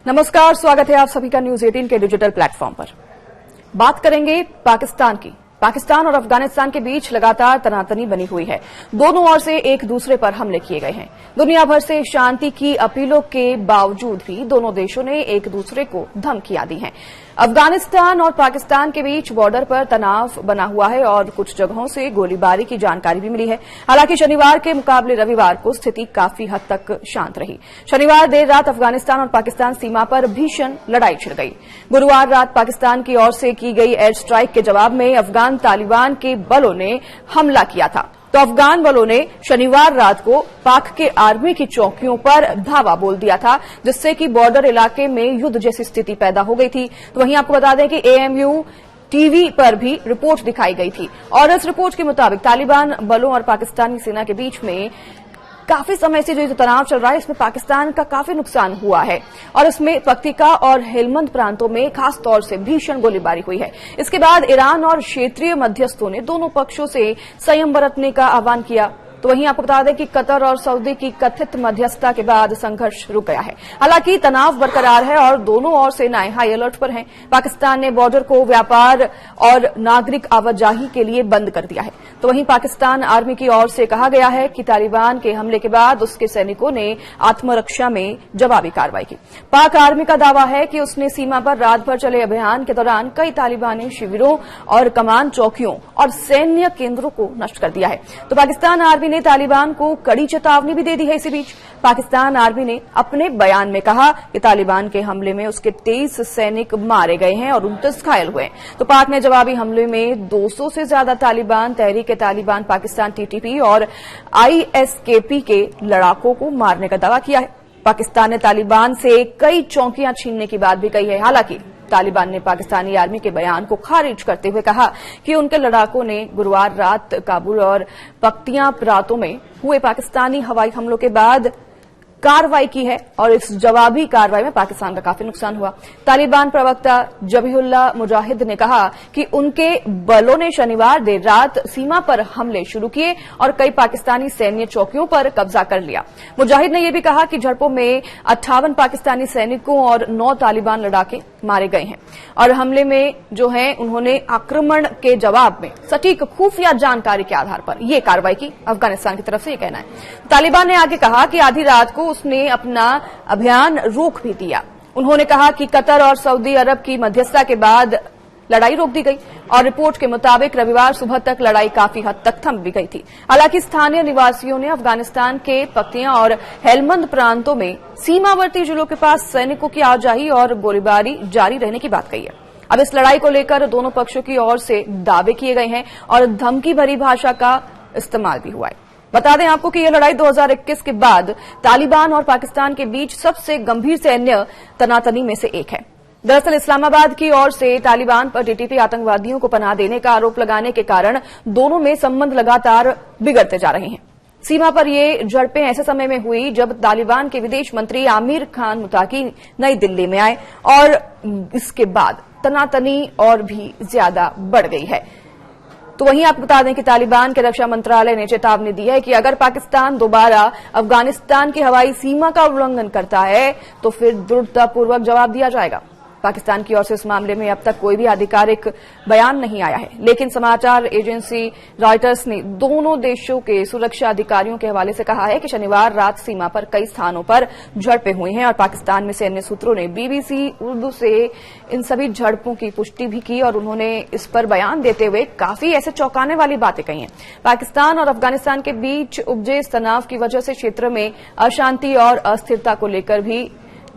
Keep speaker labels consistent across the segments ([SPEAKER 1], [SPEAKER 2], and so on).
[SPEAKER 1] नमस्कार, स्वागत है आप सभी का न्यूज 18 के डिजिटल प्लेटफॉर्म पर। बात करेंगे पाकिस्तान की। पाकिस्तान और अफगानिस्तान के बीच लगातार तनातनी बनी हुई है। दोनों ओर से एक दूसरे पर हमले किए गए हैं। दुनिया भर से शांति की अपीलों के बावजूद भी दोनों देशों ने एक दूसरे को धमकियां दी हैं। अफगानिस्तान और पाकिस्तान के बीच बॉर्डर पर तनाव बना हुआ है और कुछ जगहों से गोलीबारी की जानकारी भी मिली है। हालांकि शनिवार के मुकाबले रविवार को स्थिति काफी हद तक शांत रही। शनिवार देर रात अफगानिस्तान और पाकिस्तान सीमा पर भीषण लड़ाई छिड़ गई। गुरुवार रात पाकिस्तान की ओर से की गई एयर स्ट्राइक के जवाब में अफगान तालिबान के बलों ने हमला किया था। तो अफगान बलों ने शनिवार रात को पाक के आर्मी की चौकियों पर धावा बोल दिया था, जिससे कि बॉर्डर इलाके में युद्ध जैसी स्थिति पैदा हो गई थी। तो वहीं आपको बता दें कि एएमयू टीवी पर भी रिपोर्ट दिखाई गई थी और इस रिपोर्ट के मुताबिक तालिबान बलों और पाकिस्तानी सेना के बीच में काफी समय से जो तनाव चल रहा है, इसमें पाकिस्तान का काफी नुकसान हुआ है और इसमें पक्तिका और हेलमंद प्रांतों में खास तौर से भीषण गोलीबारी हुई है। इसके बाद ईरान और क्षेत्रीय मध्यस्थों ने दोनों पक्षों से संयम बरतने का आह्वान किया। तो वहीं आपको बता दें कि कतर और सऊदी की कथित मध्यस्थता के बाद संघर्ष रुक गया है। हालांकि तनाव बरकरार है और दोनों ओर सेनाएं हाई अलर्ट पर हैं। पाकिस्तान ने बॉर्डर को व्यापार और नागरिक आवाजाही के लिए बंद कर दिया है। तो वहीं पाकिस्तान आर्मी की ओर से कहा गया है कि तालिबान के हमले के बाद उसके सैनिकों ने आत्मरक्षा में जवाबी कार्रवाई की। पाक आर्मी का दावा है कि उसने सीमा पर रात भर चले अभियान के दौरान कई तालिबानी शिविरों और कमान चौकियों और सैन्य केंद्रों को नष्ट कर दिया है। तो पाकिस्तान आर्मी ने तालिबान को कड़ी चेतावनी भी दे दी है। इसी बीच पाकिस्तान आर्मी ने अपने बयान में कहा कि तालिबान के हमले में उसके 23 सैनिक मारे गए हैं और 29 घायल हुए हैं। तो पाक ने जवाबी हमले में 200 से ज्यादा तालिबान, तहरीक तालिबान पाकिस्तान टीटीपी और आईएसकेपी के लड़ाकों को मारने का दावा किया है। पाकिस्तान ने तालिबान से कई चौकियां छीनने की बात भी कही है। हालांकि तालिबान ने पाकिस्तानी आर्मी के बयान को खारिज करते हुए कहा कि उनके लड़ाकों ने गुरुवार रात काबुल और पख्तियां प्रांतों में हुए पाकिस्तानी हवाई हमलों के बाद कार्रवाई की है और इस जवाबी कार्रवाई में पाकिस्तान का काफी नुकसान हुआ। तालिबान प्रवक्ता जबीहुल्लाह मुजाहिद ने कहा कि उनके बलों ने शनिवार देर रात सीमा पर हमले शुरू किए और कई पाकिस्तानी सैन्य चौकियों पर कब्जा कर लिया। मुजाहिद ने यह भी कहा कि झड़पों में 58 पाकिस्तानी सैनिकों और 9 तालिबान लड़ाके मारे गए हैं और हमले में जो है उन्होंने आक्रमण के जवाब में सटीक खुफिया जानकारी के आधार पर यह कार्रवाई की। अफगानिस्तान की तरफ से यह कहना है। तालिबान ने आगे कहा कि आधी रात को उसने अपना अभियान रोक भी दिया। उन्होंने कहा कि कतर और सऊदी अरब की मध्यस्थता के बाद लड़ाई रोक दी गई और रिपोर्ट के मुताबिक रविवार सुबह तक लड़ाई काफी हद तक थम भी गई थी। हालांकि स्थानीय निवासियों ने अफगानिस्तान के पख्तियां और हेलमंद प्रांतों में सीमावर्ती जिलों के पास सैनिकों की आवाजाही और गोलीबारी जारी रहने की बात कही है। अब इस लड़ाई को लेकर दोनों पक्षों की ओर से दावे किए गए हैं और धमकी भरी भाषा का इस्तेमाल भी हुआ है। बता दें आपको कि यह लड़ाई 2021 के बाद तालिबान और पाकिस्तान के बीच सबसे गंभीर सैन्य तनातनी में से एक है। दरअसल इस्लामाबाद की ओर से तालिबान पर टीटीपी आतंकवादियों को पनाह देने का आरोप लगाने के कारण दोनों में संबंध लगातार बिगड़ते जा रहे हैं। सीमा पर ये झड़पें ऐसे समय में हुई जब तालिबान के विदेश मंत्री आमिर खान मुताकी नई दिल्ली में आए और इसके बाद तनातनी और भी ज्यादा बढ़ गई है। तो वहीं आपको बता दें कि तालिबान के रक्षा मंत्रालय ने चेतावनी दी है कि अगर पाकिस्तान दोबारा अफगानिस्तान की हवाई सीमा का उल्लंघन करता है तो फिर दृढ़तापूर्वक जवाब दिया जाएगा। पाकिस्तान की ओर से इस मामले में अब तक कोई भी आधिकारिक बयान नहीं आया है, लेकिन समाचार एजेंसी रॉयटर्स ने दोनों देशों के सुरक्षा अधिकारियों के हवाले से कहा है कि शनिवार रात सीमा पर कई स्थानों पर झड़पें हुई हैं और पाकिस्तान में सैन्य सूत्रों ने बीबीसी उर्दू से इन सभी झड़पों की पुष्टि भी की और उन्होंने इस पर बयान देते हुए काफी ऐसे चौंकाने वाली बातें कही हैं। पाकिस्तान और अफगानिस्तान के बीच उपजे इस तनाव की वजह से क्षेत्र में अशांति और अस्थिरता को लेकर भी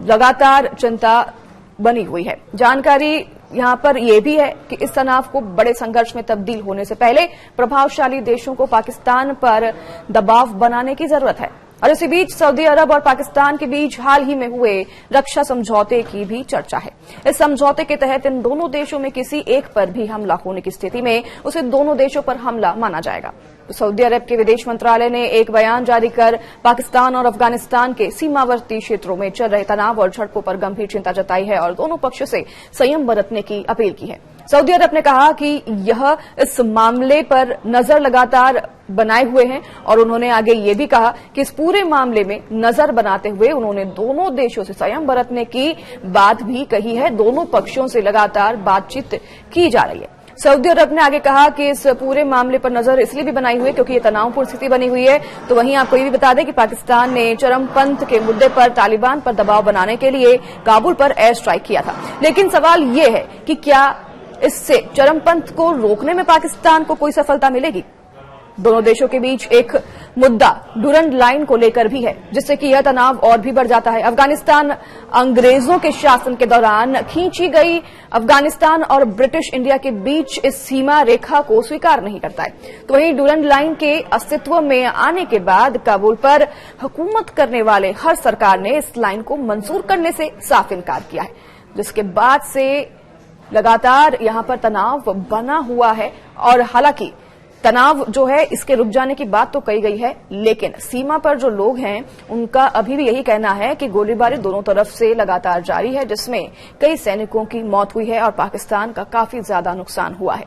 [SPEAKER 1] लगातार चिंता बनी हुई है। जानकारी यहां पर यह भी है कि इस तनाव को बड़े संघर्ष में तब्दील होने से पहले प्रभावशाली देशों को पाकिस्तान पर दबाव बनाने की जरूरत है। और इसी बीच सऊदी अरब और पाकिस्तान के बीच हाल ही में हुए रक्षा समझौते की भी चर्चा है। इस समझौते के तहत इन दोनों देशों में किसी एक पर भी हमला होने की स्थिति में उसे दोनों देशों पर हमला माना जाएगा। तो सऊदी अरब के विदेश मंत्रालय ने एक बयान जारी कर पाकिस्तान और अफगानिस्तान के सीमावर्ती क्षेत्रों में चल रहे तनाव और झड़पों पर गंभीर चिंता जताई है और दोनों पक्षों से संयम बरतने की अपील की है। सऊदी अरब ने कहा कि यह इस मामले पर नजर लगातार बनाए हुए हैं और उन्होंने आगे ये भी कहा कि इस पूरे मामले में नजर बनाते हुए उन्होंने दोनों देशों से संयम बरतने की बात भी कही है। दोनों पक्षों से लगातार बातचीत की जा रही है। सऊदी अरब ने आगे कहा कि इस पूरे मामले पर नजर इसलिए भी बनाई हुई है क्योंकि ये तनावपूर्ण स्थिति बनी हुई है। तो वहीं आपको ये भी बता दें कि पाकिस्तान ने चरमपंथ के मुद्दे पर तालिबान पर दबाव बनाने के लिए काबुल पर एयर स्ट्राइक किया था। लेकिन सवाल ये है कि क्या इससे चरमपंथ को रोकने में पाकिस्तान को कोई सफलता मिलेगी? दोनों देशों के बीच एक मुद्दा डूरंड लाइन को लेकर भी है, जिससे कि यह तनाव और भी बढ़ जाता है। अफगानिस्तान अंग्रेजों के शासन के दौरान खींची गई अफगानिस्तान और ब्रिटिश इंडिया के बीच इस सीमा रेखा को स्वीकार नहीं करता है। तो वहीं डूरंड लाइन के अस्तित्व में आने के बाद काबुल पर हुकूमत करने वाले हर सरकार ने इस लाइन को मंजूर करने से साफ इनकार किया है, जिसके बाद से लगातार यहां पर तनाव बना हुआ है। और हालांकि तनाव जो है इसके रुक जाने की बात तो कही गई है, लेकिन सीमा पर जो लोग हैं उनका अभी भी यही कहना है कि गोलीबारी दोनों तरफ से लगातार जारी है, जिसमें कई सैनिकों की मौत हुई है और पाकिस्तान का काफी ज्यादा नुकसान हुआ है।